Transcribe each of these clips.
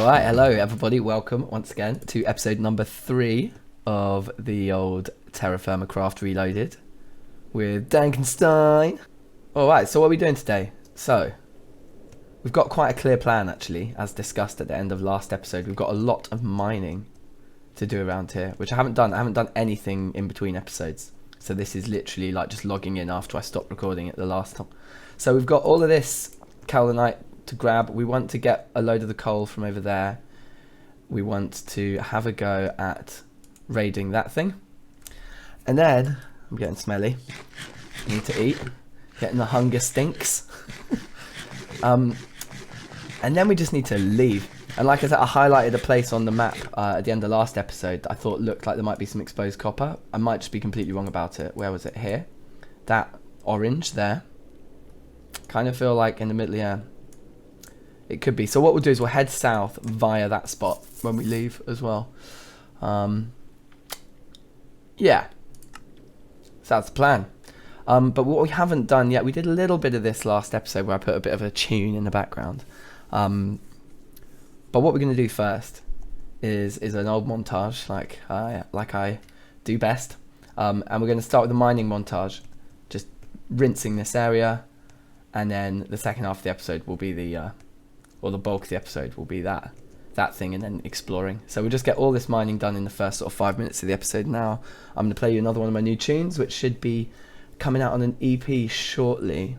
Alright, hello everybody, welcome once again to episode number 3 of the old TerraFirmaCraft Reloaded with DankNStein. Alright, so what are we doing today? So, we've got quite a clear plan actually, as discussed at the end of last episode. We've got a lot of mining to do around here, which I haven't done. I haven't done anything in between episodes. So this is literally like just logging in after I stopped recording it the last time. So we've got all of this kaolinite to grab. We want to get a load of the coal from over there. We want to have a go at raiding that thing. And then, I'm getting smelly. I need to eat. Getting the hunger stinks. And then we just need to leave. And like I said, I highlighted a place on the map at the end of last episode that I thought looked like there might be some exposed copper. I might just be completely wrong about it. Where was it? Here. That orange there. Kind of feel like in the middle, yeah. It could be. So what we'll do is we'll head south via that spot when we leave as well. Yeah. So that's the plan. But what we haven't done yet, we did a little bit of this last episode where I put a bit of a tune in the background. But what we're going to do first is an old montage like I do best. And we're going to start with the mining montage. Just rinsing this area. And then the second half of the episode will be the bulk of the episode will be that thing, and then exploring. So we'll just get all this mining done in the first sort of 5 minutes of the episode. Now I'm going to play you another one of my new tunes, which should be coming out on an EP shortly.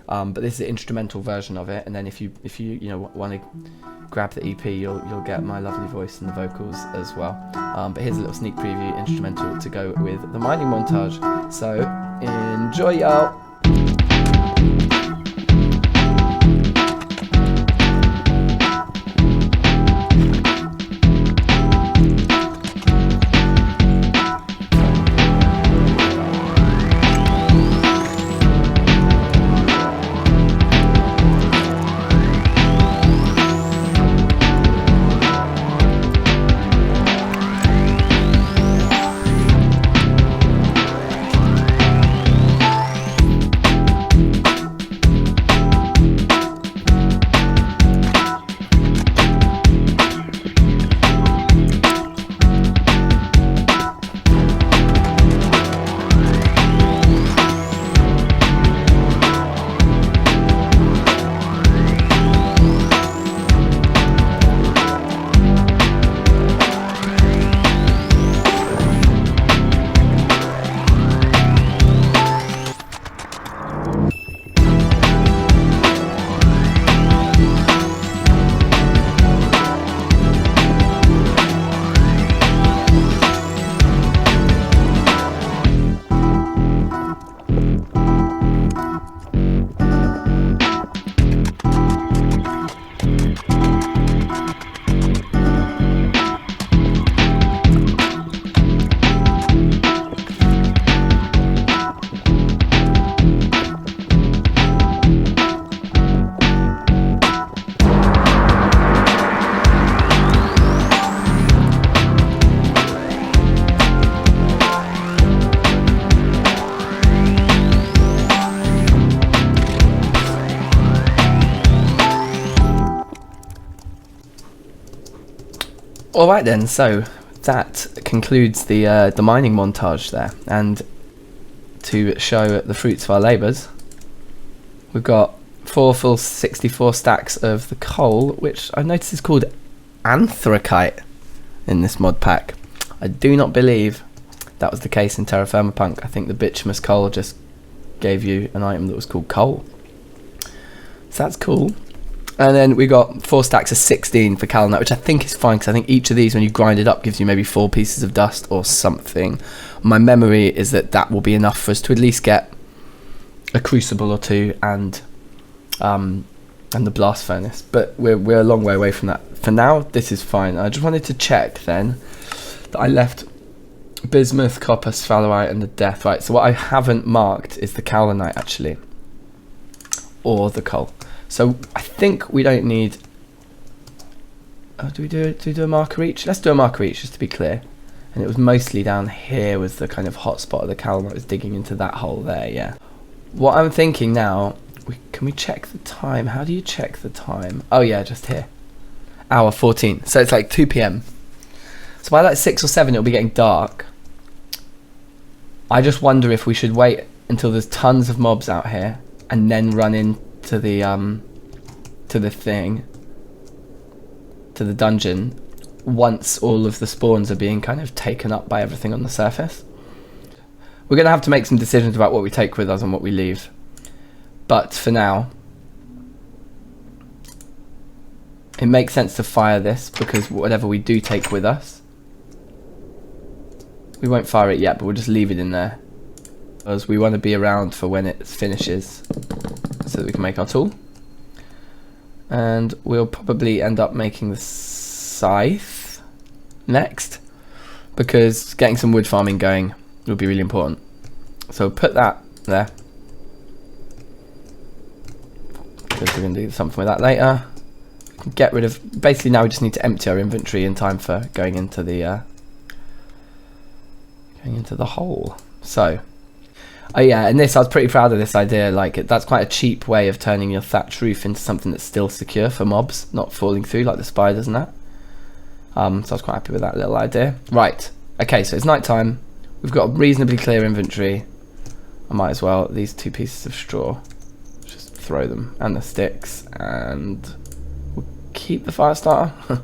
But this is the instrumental version of it, and then if you want to grab the EP, you'll get my lovely voice and the vocals as well. But here's a little sneak preview instrumental to go with the mining montage. So enjoy, y'all. Alright then, so that concludes the mining montage there, and to show the fruits of our labours, we've got 4 full 64 stacks of the coal, which I've noticed is called anthracite in this mod pack. I do not believe that was the case in TerraFirmaPunk. I think the bituminous coal just gave you an item that was called coal. So that's cool. And then we got 4 stacks of 16 for kaolinite, which I think is fine, because I think each of these, when you grind it up, gives you maybe 4 pieces of dust or something. My memory is that will be enough for us to at least get a crucible or 2 and the blast furnace. But we're a long way away from that. For now, this is fine. I just wanted to check then that I left bismuth, copper, sphalerite, and the death. Right. So what I haven't marked is the kaolinite actually, or the coal. So I think we don't need. Do we do a marker each? Let's do a marker each just to be clear. And it was mostly down here was the kind of hot spot of the kaolinite was digging into that hole there. Yeah. What I'm thinking now, can we check the time? How do you check the time? Oh yeah, just here. hour 14. So it's like 2 p.m. So by like 6 or 7 it'll be getting dark. I just wonder if we should wait until there's tons of mobs out here and then run into the dungeon once all of the spawns are being kind of taken up by everything on the surface. We're going to have to make some decisions about what we take with us and what we leave. But for now, it makes sense to fire this, because whatever we do take with us, we won't fire it yet, but we'll just leave it in there, because we want to be around for when it finishes so that we can make our tool. And we'll probably end up making the scythe next, because getting some wood farming going will be really important. So put that there, because we're going to do something with that later. Get rid of, basically now we just need to empty our inventory in time for going into the hole. So oh yeah, and this, I was pretty proud of this idea. Like, that's quite a cheap way of turning your thatch roof into something that's still secure for mobs not falling through, like the spiders and that. So I was quite happy with that little idea. Right, okay, so it's night time. We've got a reasonably clear inventory. I might as well, these 2 pieces of straw, just throw them, and the sticks, and we'll keep the fire starter.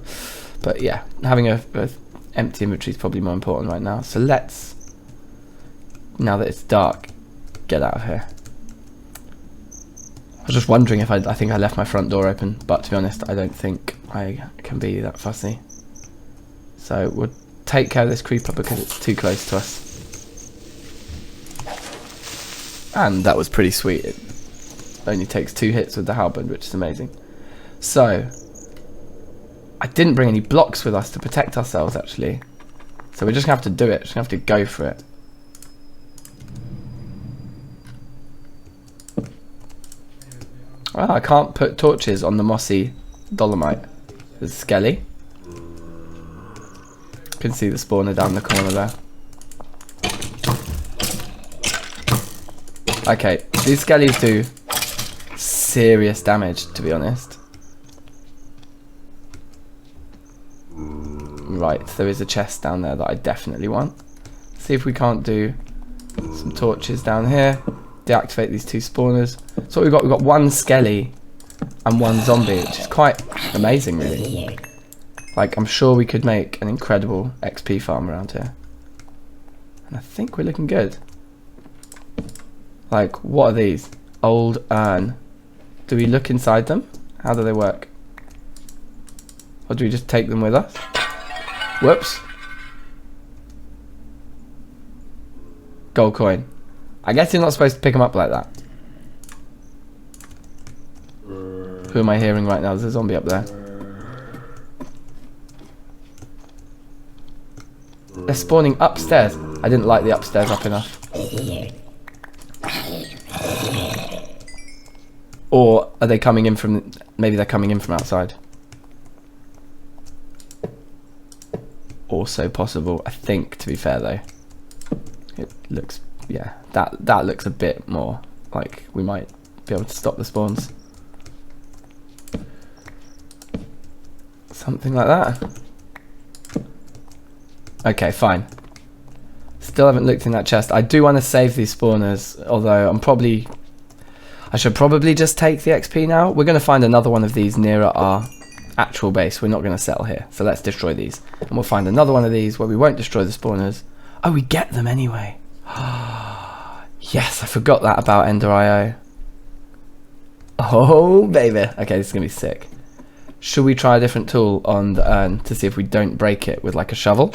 But yeah, having a empty inventory is probably more important right now. So let's, now that it's dark, get out of here. I was just wondering if I think I left my front door open, but to be honest, I don't think I can be that fussy. So we'll take care of this creeper because it's too close to us. And that was pretty sweet. It only takes 2 hits with the halberd, which is amazing. So I didn't bring any blocks with us to protect ourselves, actually. So we're just going to have to do it. Just going to have to go for it. Well, I can't put torches on the mossy dolomite. There's a skelly. You can see the spawner down the corner there. Okay, these skellies do serious damage, to be honest. Right, there is a chest down there that I definitely want. See if we can't do some torches down here. Deactivate these 2 spawners. So we've got 1 skelly and 1 zombie, which is quite amazing, really. Like, I'm sure we could make an incredible XP farm around here. And I think we're looking good. Like, what are these? Old urn. Do we look inside them? How do they work? Or do we just take them with us? Whoops. Gold coin. I guess you're not supposed to pick them up like that. Who am I hearing right now? There's a zombie up there. They're spawning upstairs. I didn't light the upstairs up enough. Or are they coming in from... Maybe they're coming in from outside. Also possible. I think, to be fair though, it looks... Yeah, that looks a bit more like we might be able to stop the spawns. Something like that. Okay, fine. Still haven't looked in that chest. I do want to save these spawners, although I should probably just take the XP now. We're going to find another one of these nearer our actual base. We're not going to settle here, so let's destroy these. And we'll find another one of these where we won't destroy the spawners. Oh, we get them anyway. Yes, I forgot that about Ender.io. Oh, baby. Okay, this is going to be sick. Should we try a different tool on the urn to see if we don't break it with like a shovel?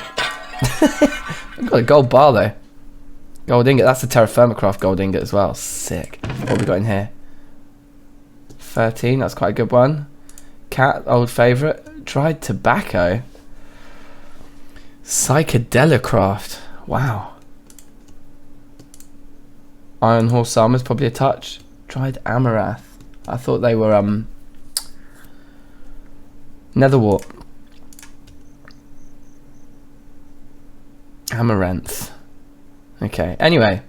We've got a gold bar though. Gold ingot. That's a TerraFirmaCraft gold ingot as well. Sick. What have we got in here? 13. That's quite a good one. Cat, old favourite. Dried tobacco. Psychedelicraft. Wow. Iron horse armor's probably a touch. Dried amaranth. I thought they were netherwort. Amaranth. Okay, anyway,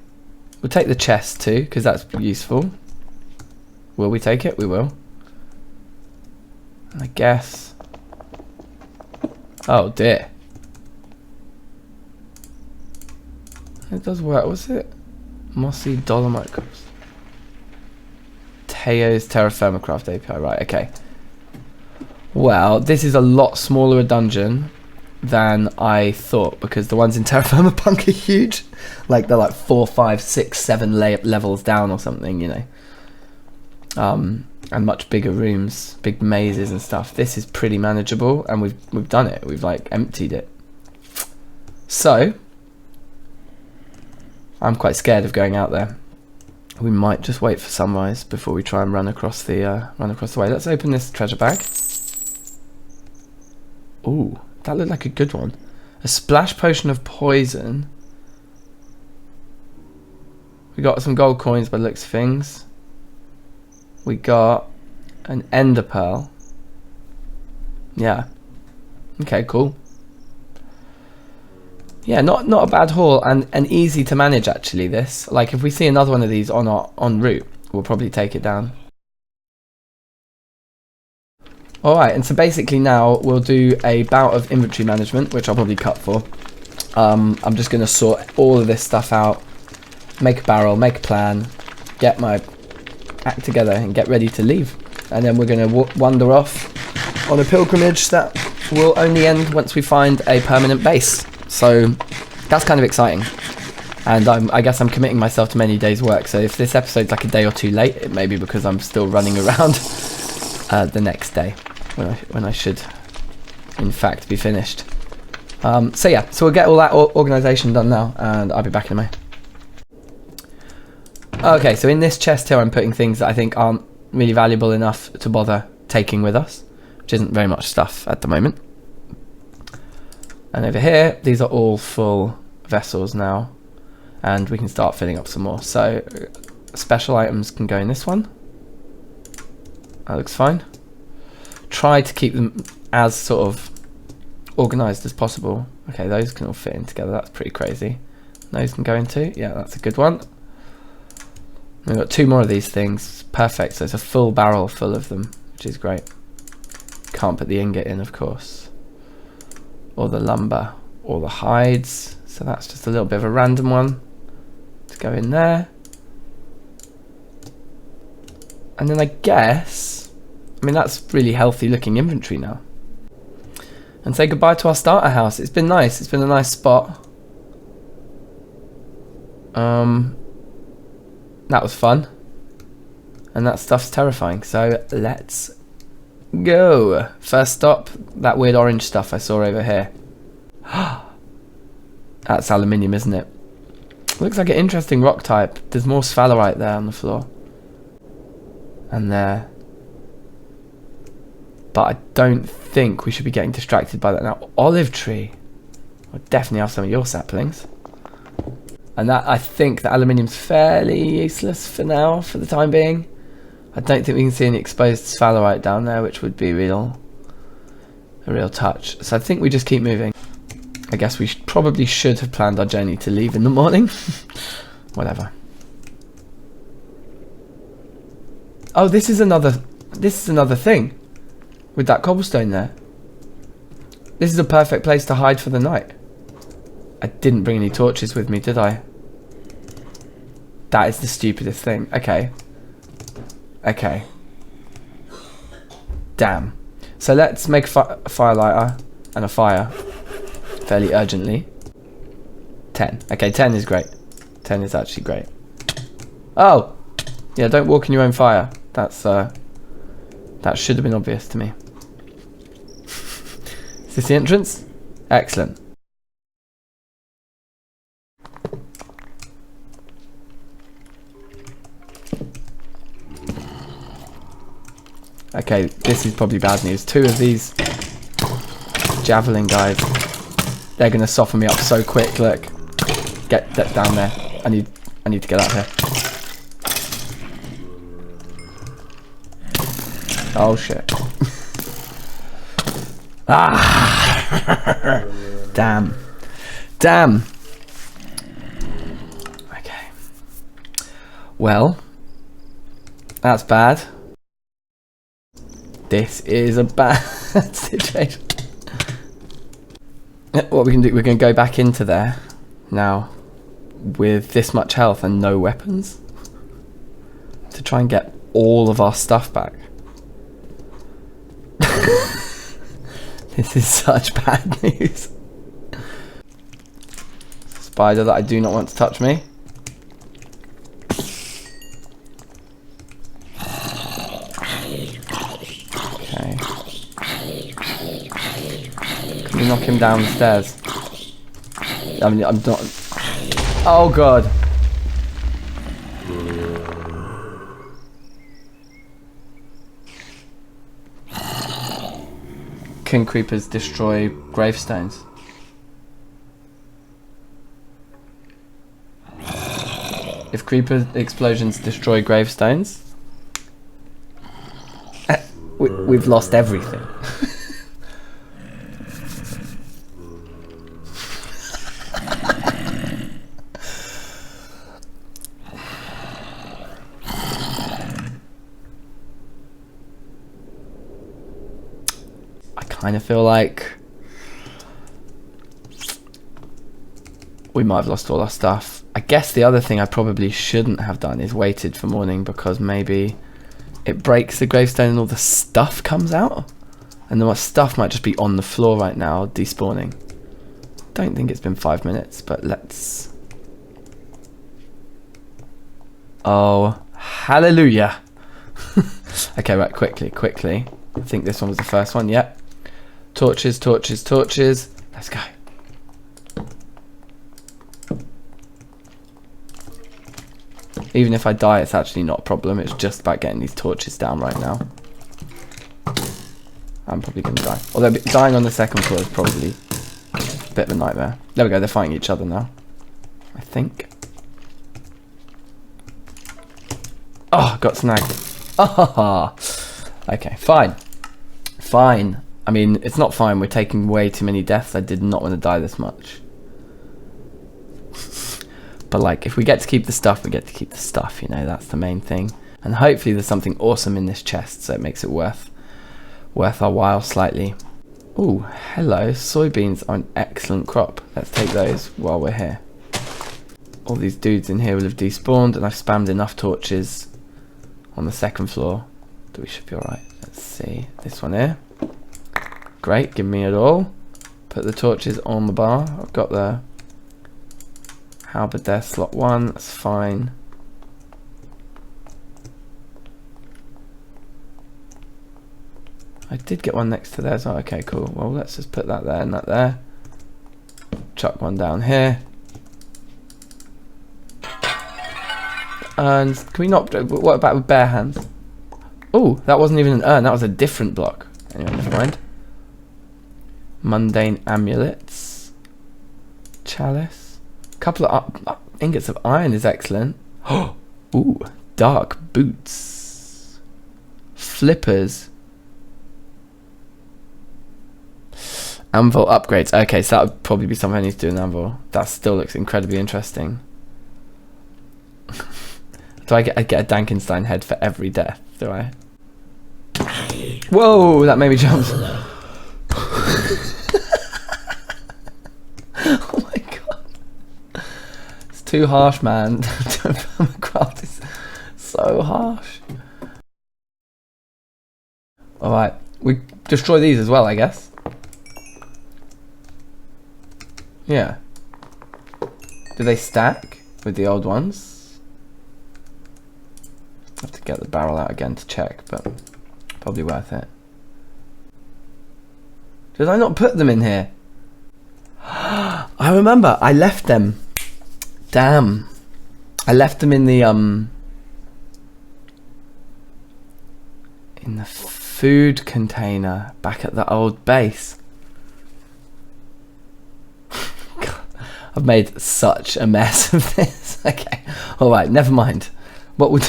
we'll take the chest too, because that's useful. Will we take it? We will. And I guess Oh dear. It does work. What's it? Mossy Dolomite Cups. Teo's TerraFirmaCraft API. Right, okay. Well, this is a lot smaller a dungeon than I thought, because the ones in TerraFirmaPunk are huge. Like they're like 4, 5, 6, 7 levels down or something, you know. And much bigger rooms, big mazes and stuff. This is pretty manageable, and we've done it. We've like emptied it. So I'm quite scared of going out there. We might just wait for sunrise before we try and run across the way. Let's open this treasure bag. Ooh, that looked like a good one. A splash potion of poison. We got some gold coins by the looks of things. We got an ender pearl. Yeah. Okay, cool. Yeah, not a bad haul, and easy to manage actually, this. Like if we see another one of these on our en route, we'll probably take it down. Alright, and so basically now we'll do a bout of inventory management, which I'll probably cut for. I'm just going to sort all of this stuff out, make a barrel, make a plan, get my act together and get ready to leave. And then we're going to wander off on a pilgrimage that will only end once we find a permanent base. So that's kind of exciting. And I guess I'm committing myself to many days work. So if this episode's like a day or two late, it may be because I'm still running around the next day when I should in fact be finished. So yeah, so we'll get all that organisation done now, and I'll be back in a minute. Okay, so in this chest here I'm putting things that I think aren't really valuable enough to bother taking with us, which isn't very much stuff at the moment. And over here, these are all full vessels now, and we can start filling up some more. So special items can go in this one. That looks fine. Try to keep them as sort of organised as possible. Okay, those can all fit in together. That's pretty crazy. Those can go into. Yeah, that's a good one. We've got 2 more of these things. Perfect. So it's a full barrel full of them, which is great. Can't put the ingot in, of course, or the lumber, or the hides. So that's just a little bit of a random one to go in there. And then I guess, I mean, that's really healthy looking inventory now. And say goodbye to our starter house. It's been nice. It's been a nice spot. That was fun. And that stuff's terrifying. So let's go. First stop, that weird orange stuff I saw over here. That's aluminium, isn't it? Looks like an interesting rock type. There's more sphalerite there on the floor. And there. But I don't think we should be getting distracted by that now. Olive tree. We'll definitely have some of your saplings. And that, I think the aluminium's fairly useless for now, for the time being. I don't think we can see any exposed sphalerite down there, which would be a real touch. So I think we just keep moving. I guess we probably should have planned our journey to leave in the morning. Whatever. Oh, this is another thing with that cobblestone there. This is a perfect place to hide for the night. I didn't bring any torches with me, did I? That is the stupidest thing. Okay. Okay. Damn. So let's make a firelighter and a fire fairly urgently. 10. Okay, 10 is great. 10 is actually great. Oh! Yeah, don't walk in your own fire. That's that should have been obvious to me. Is this the entrance? Excellent. Okay, this is probably bad news. 2 of these javelin guys, they're gonna soften me up so quick. Look, get down there. I need to get out here. Oh shit! Ah! Damn! Okay. Well, that's bad. This is a bad situation. What we can do, we're going to go back into there now with this much health and no weapons to try and get all of our stuff back. This is such bad news. Spider that I do not want to touch me. Okay. Can we knock him down the stairs? I mean, I'm not... Oh god. Can creepers destroy gravestones? If creeper explosions destroy gravestones, we've lost everything. I kind of feel like we might have lost all our stuff. I guess the other thing I probably shouldn't have done is waited for morning, because maybe it breaks the gravestone and all the stuff comes out, and then my stuff might just be on the floor right now despawning. Don't think it's been 5 minutes, but let's... Oh, hallelujah. Okay, right, quickly. I think this one was the first one, yep. Torches. Let's go. Even if I die, it's actually not a problem. It's just about getting these torches down right now. I'm probably going to die. Although dying on the second floor is probably a bit of a nightmare. There we go, they're fighting each other now, I think. Oh, got snagged. Oh, okay, fine. I mean, it's not fine. We're taking way too many deaths. I did not want to die this much. But like, if we get to keep the stuff, we get to keep the stuff, you know, that's the main thing. And hopefully there's something awesome in this chest, so it makes it worth our while slightly. Ooh, hello, soybeans are an excellent crop. Let's take those while we're here. All these dudes in here will have despawned, and I've spammed enough torches on the second floor that we should be alright. Let's see, this one here. Great, give me it all. Put the torches on the bar. I've got the halberd there, slot 1, that's fine. I did get one next to there as well. Okay, cool. Well, let's just put that there and that there. Chuck one down here. And can we not... What about with bare hands? Oh, that wasn't even an urn. That was a different block. Anyway, never mind. Mundane amulets. Chalice. Couple of ingots of iron is excellent. Ooh, dark boots. Flippers. Anvil upgrades. Okay, so that would probably be something I need to do in Anvil. That still looks incredibly interesting. Do I get a DankNStein head for every death? Do I? Whoa, that made me jump. Oh my god. It's too harsh, man. TerraFirmaCraft is so harsh. Alright, we destroy these as well, I guess. Yeah. Do they stack with the old ones? I have to get the barrel out again to check, but probably worth it. Did I not put them in here? I remember, I left them. Damn. I left them in the food container back at the old base. I've made such a mess of this. Okay, alright, never mind. What we'll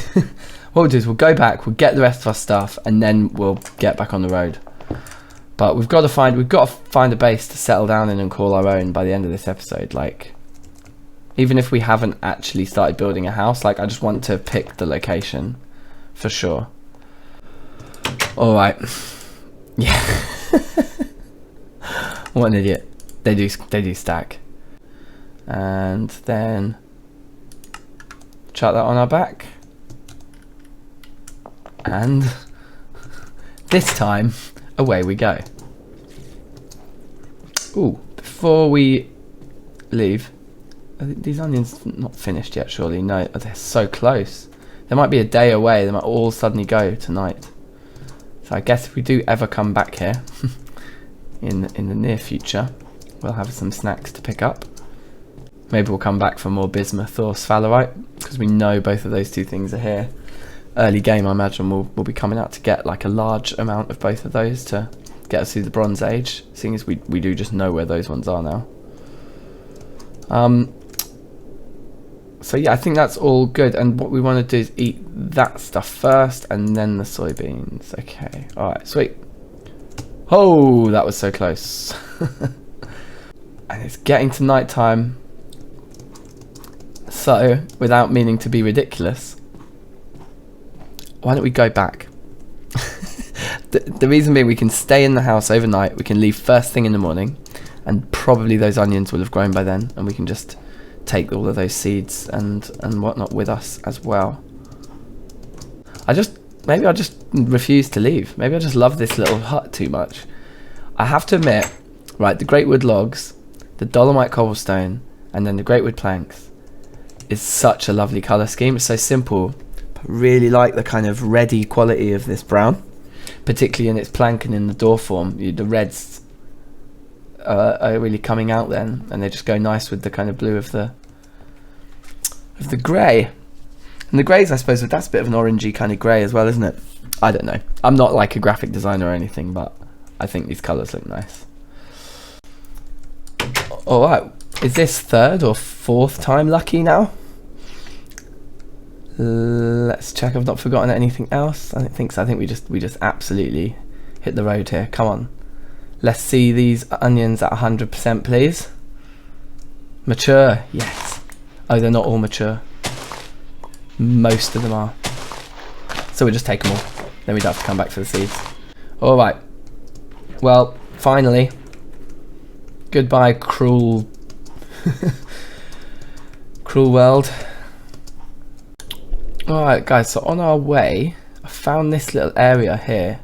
do is we'll go back, we'll get the rest of our stuff, and then we'll get back on the road. But we've got to find a base to settle down in and call our own by the end of this episode. Like, even if we haven't actually started building a house, like, I just want to pick the location for sure. Alright. Yeah. What an idiot. They do stack. And then chuck that on our back. And this time, away we go. Ooh, before we leave, are these onions not finished yet, surely? No, they're so close. They might be a day away. They might all suddenly go tonight. So I guess if we do ever come back here in the near future, we'll have some snacks to pick up. Maybe we'll come back for more bismuth or sphalerite, because we know both of those two things are here. Early game, I imagine we'll be coming out to get like a large amount of both of those to get us through the Bronze Age, seeing as we do just know where those ones are now. So yeah, I think that's all good, and what we want to do is eat that stuff first and then the soybeans. Okay, alright, sweet. Oh, that was so close. And it's getting to night time, so without meaning to be ridiculous, why don't we go back? The reason being, we can stay in the house overnight, we can leave first thing in the morning, and probably those onions will have grown by then, and we can just take all of those seeds and whatnot with us as well. Maybe I just refuse to leave. Maybe I just love this little hut too much. I have to admit, right, the great wood logs, the dolomite cobblestone, and then the great wood planks is such a lovely colour scheme. It's so simple, but I really like the kind of reddy quality of this brown, particularly in its plank and in the door form. The reds are really coming out then, and they just go nice with the kind of blue of the grey. And the greys, I suppose, that's a bit of an orangey kind of grey as well, isn't it? I don't know. I'm not like a graphic designer or anything, but I think these colours look nice. Alright, is this third or fourth time lucky now? Let's check I've not forgotten anything else. I don't think so. I think we just absolutely hit the road here. Come on. Let's see these onions at 100%, please. Mature, yes. Oh, they're not all mature. Most of them are. So we'll just take them all. Then we don't have to come back for the seeds. Alright. Well, finally. Goodbye, cruel... cruel world. Alright, guys, so on our way, I found this little area here.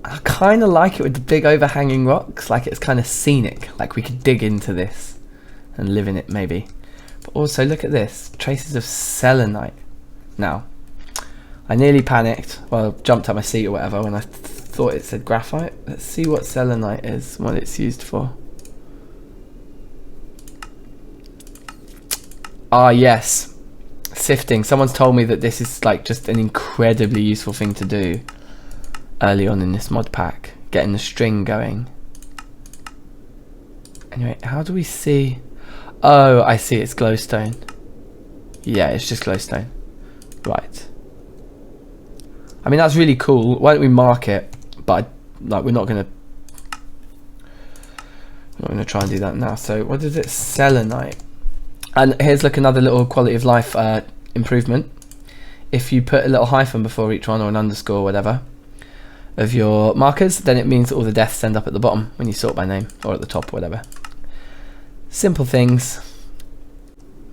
I kind of like it with the big overhanging rocks, like it's kind of scenic, like we could dig into this and live in it maybe. But also look at this, traces of selenite. Now, I nearly panicked, well, jumped up my seat or whatever when I thought it said graphite. Let's see what selenite is, what it's used for. Ah yes, sifting. Someone's told me that this is like just an incredibly useful thing to do early on in this mod pack, getting the string going. Anyway, how do we see? Oh, I see, it's glowstone. Yeah, it's just glowstone. Right. I mean, that's really cool. Why don't we mark it? But we're not gonna try and do that now. So what is it? Selenite. And here's like another little quality of life improvement. If you put a little hyphen before each one, or an underscore or whatever of your markers, then it means that all the deaths end up at the bottom when you sort by name, or at the top or whatever. Simple things.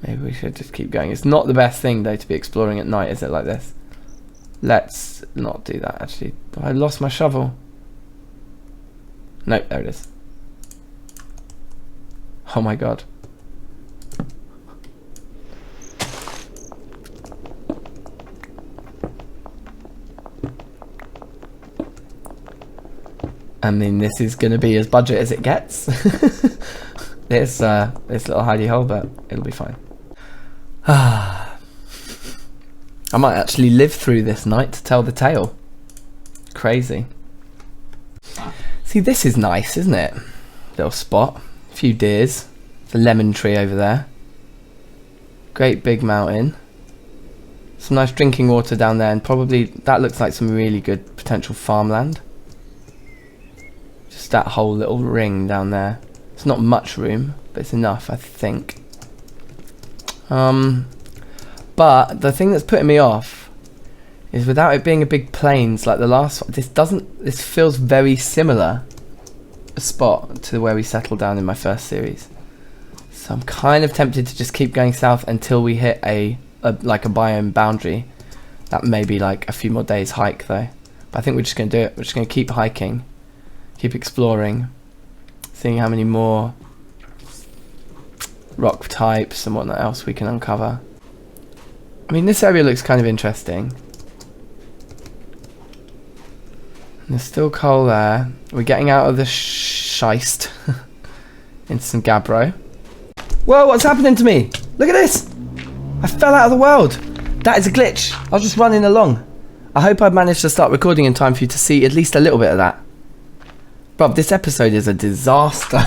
Maybe we should just keep going. It's not the best thing though to be exploring at night, is it, like this? Let's not do that actually. I lost my shovel. Nope, there it is. Oh my god. I mean, this is going to be as budget as it gets. This little hidey hole, but it'll be fine. I might actually live through this night to tell the tale. Crazy. See, this is nice, isn't it? Little spot. A few deers. The lemon tree over there. Great big mountain. Some nice drinking water down there, and probably that looks like some really good potential farmland. Just that whole little ring down there. It's not much room, but it's enough, I think. But the thing that's putting me off is, without it being a big plains like the last one, this feels very similar spot to where we settled down in my first series. So I'm kind of tempted to just keep going south until we hit a biome boundary. That may be like a few more days hike though. But I think we're just going to do it. We're just going to keep hiking, keep exploring, seeing how many more rock types and what else we can uncover. I mean, this area looks kind of interesting. And there's still coal there. We're getting out of the scheist into some gabbro. Whoa, what's happening to me? Look at this! I fell out of the world! That is a glitch. I was just running along. I hope I managed to start recording in time for you to see at least a little bit of that. Bruv, this episode is a disaster.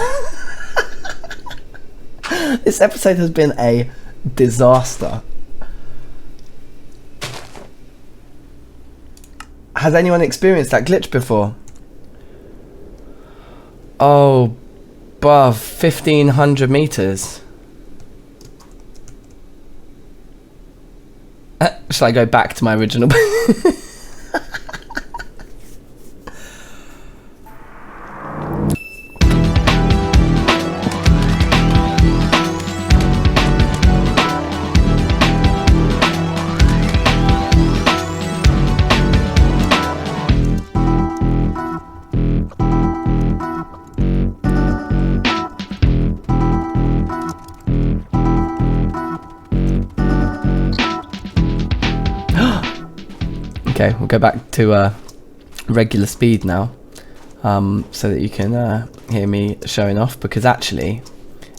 This episode has been a disaster. Has anyone experienced that glitch before? Oh, bruv, 1,500 meters. Shall I go back to my original? Okay, we'll go back to regular speed now, so that you can hear me showing off, because actually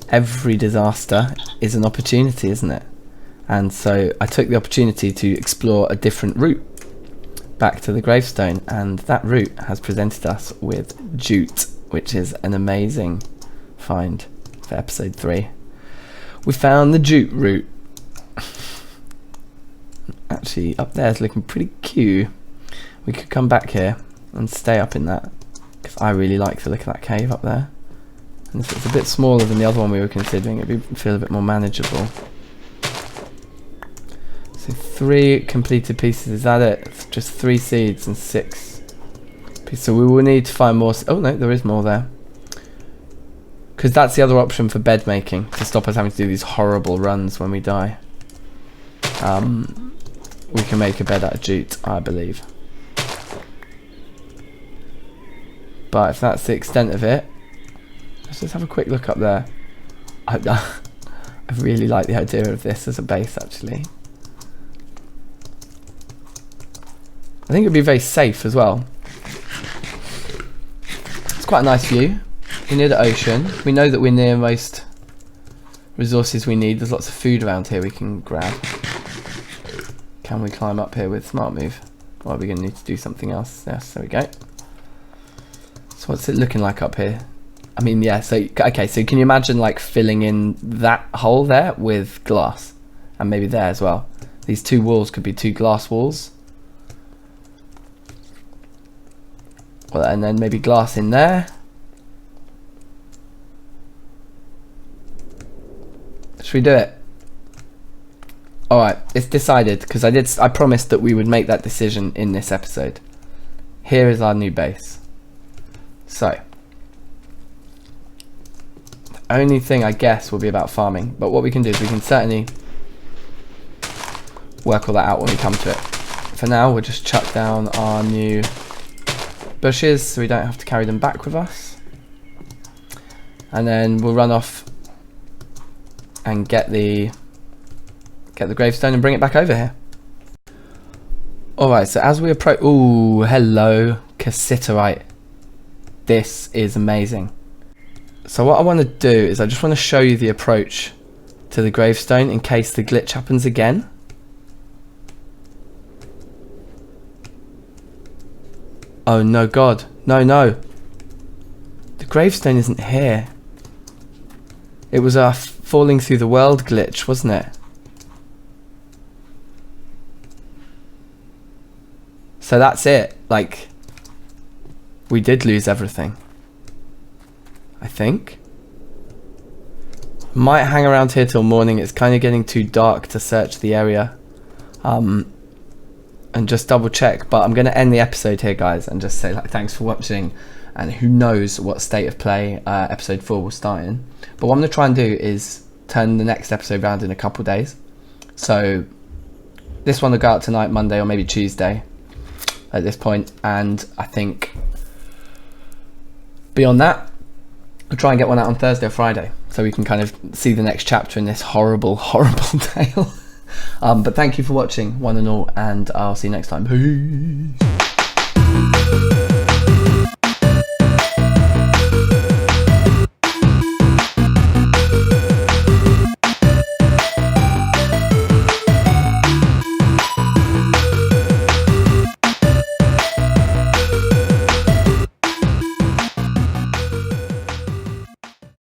every disaster is an opportunity, isn't it? And so I took the opportunity to explore a different route back to the gravestone, and that route has presented us with jute, which is an amazing find for episode 3. We found the jute route. Actually, up there is looking pretty cute. We could come back here and stay up in that, because I really like the look of that cave up there. And if it's a bit smaller than the other one we were considering, it'd feel a bit more manageable. So 3 completed pieces, is that it? It's just 3 seeds and 6 pieces. So we will need to find more. Oh no, there is more there. Because that's the other option for bed making, to stop us having to do these horrible runs when we die. We can make a bed out of jute, I believe. But if that's the extent of it, let's just have a quick look up there. I really like the idea of this as a base, actually. I think it'd be very safe as well. It's quite a nice view. We're near the ocean. We know that we're near most resources we need. There's lots of food around here we can grab. Can we climb up here with smart move? Or are we going to need to do something else? Yes, there we go. So what's it looking like up here? I mean, yeah, so, okay, so can you imagine like filling in that hole there with glass? And maybe there as well. These 2 walls could be 2 glass walls. Well, and then maybe glass in there. Should we do it? Alright, it's decided, because I promised that we would make that decision in this episode. Here is our new base. So, the only thing I guess will be about farming, but what we can do is we can certainly work all that out when we come to it. For now, we'll just chuck down our new bushes so we don't have to carry them back with us. And then we'll run off and get the gravestone and bring it back over here. Alright, so as we approach... Ooh, hello, cassiterite. This is amazing. So what I want to do is I just want to show you the approach to the gravestone in case the glitch happens again. Oh no, God. No, no. The gravestone isn't here. It was a falling through the world glitch, wasn't it? So that's it. Like, we did lose everything. I think. Might hang around here till morning. It's kind of getting too dark to search the area. and just double check, but I'm going to end the episode here, guys, and just say like thanks for watching, and who knows what state of play episode 4 will start in. But what I'm going to try and do is turn the next episode around in a couple days. So this one will go out tonight, Monday, or maybe Tuesday at this point, and I think beyond that I'll try and get one out on Thursday or Friday, so we can kind of see the next chapter in this horrible tale. But thank you for watching, one and all, and I'll see you next time. Peace.